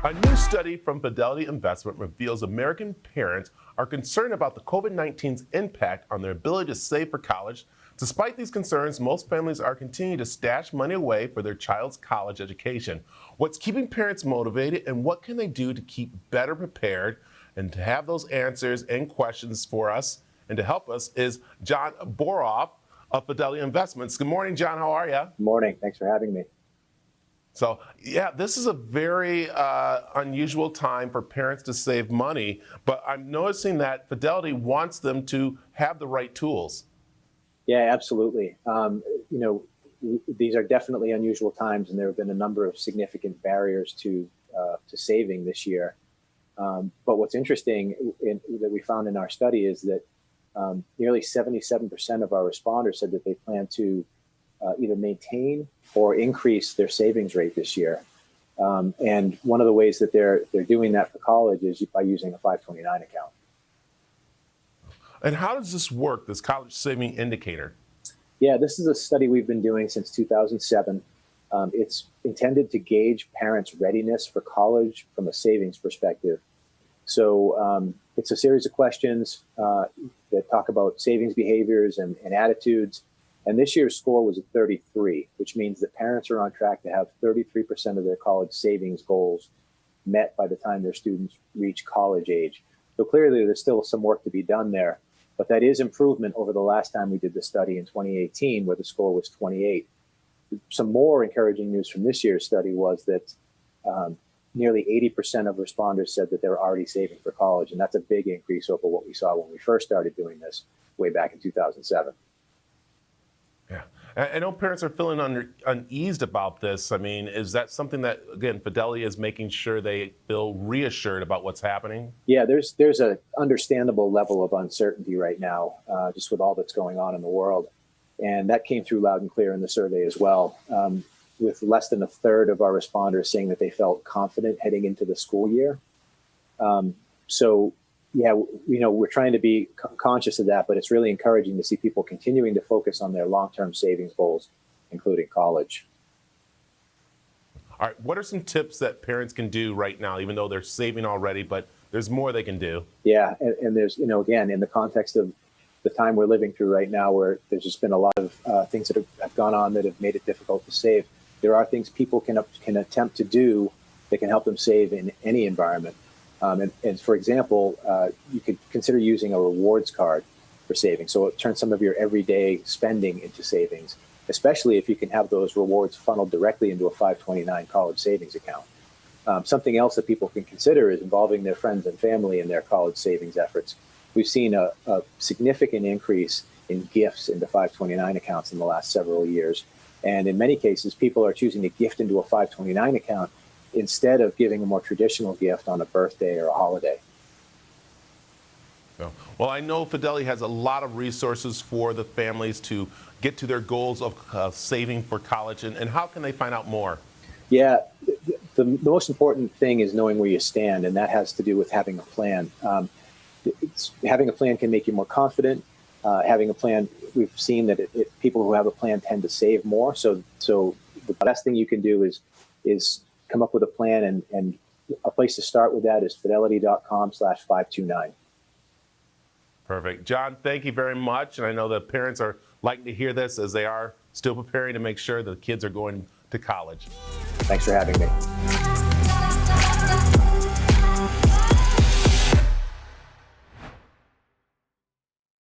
A new study from Fidelity Investment reveals American parents are concerned about the COVID-19's impact on their ability to save for college. Despite these concerns, most families are continuing to stash money away for their child's college education. What's keeping parents motivated, and what can they do to keep better prepared? And to have those answers and questions for us and to help us is John Boroff of Fidelity Investments. Good morning, John. How are you? Good morning. Thanks for having me. So, yeah, this is a very unusual time for parents to save money, but I'm noticing that Fidelity wants them to have the right tools. Yeah, absolutely. These are definitely unusual times, and there have been a number of significant barriers to saving this year. But what's interesting that we found in our study is that nearly 77% of our responders said that they plan to either maintain or increase their savings rate this year. And one of the ways that they're doing that for college is by using a 529 account. And how does this work, this college saving indicator? Yeah, this is a study we've been doing since 2007. It's intended to gauge parents' readiness for college from a savings perspective. So it's a series of questions that talk about savings behaviors and attitudes. And this year's score was a 33, which means that parents are on track to have 33% of their college savings goals met by the time their students reach college age. So clearly there's still some work to be done there, but that is improvement over the last time we did the study in 2018, where the score was 28. Some more encouraging news from this year's study was that nearly 80% of responders said that they're already saving for college, and that's a big increase over what we saw when we first started doing this way back in 2007. Yeah, I know parents are feeling uneased about this. I mean, is that something that, again, Fidelity is making sure they feel reassured about what's happening? Yeah, there's an understandable level of uncertainty right now, just with all that's going on in the world. And that came through loud and clear in the survey as well, with less than a third of our responders saying that they felt confident heading into the school year. Yeah, we're trying to be conscious of that, but it's really encouraging to see people continuing to focus on their long-term savings goals, including college. All right, what are some tips that parents can do right now, even though they're saving already, but there's more they can do? Yeah, and there's, again, in the context of the time we're living through right now, where there's just been a lot of things that have gone on that have made it difficult to save, there are things people can attempt to do that can help them save in any environment. And for example, you could consider using a rewards card for saving. So it turns some of your everyday spending into savings, especially if you can have those rewards funneled directly into a 529 college savings account. Something else that people can consider is involving their friends and family in their college savings efforts. We've seen a significant increase in gifts into 529 accounts in the last several years. And in many cases, people are choosing to gift into a 529 account instead of giving a more traditional gift on a birthday or a holiday. Well, I know Fidelity has a lot of resources for the families to get to their goals of saving for college. And how can they find out more? Yeah, the most important thing is knowing where you stand, and that has to do with having a plan. Having a plan can make you more confident. Having a plan, we've seen that people who have a plan tend to save more. So the best thing you can do is come up with a plan, and a place to start with that is fidelity.com/529. Perfect. John, thank you very much. And I know that parents are liking to hear this as they are still preparing to make sure that the kids are going to college. Thanks for having me.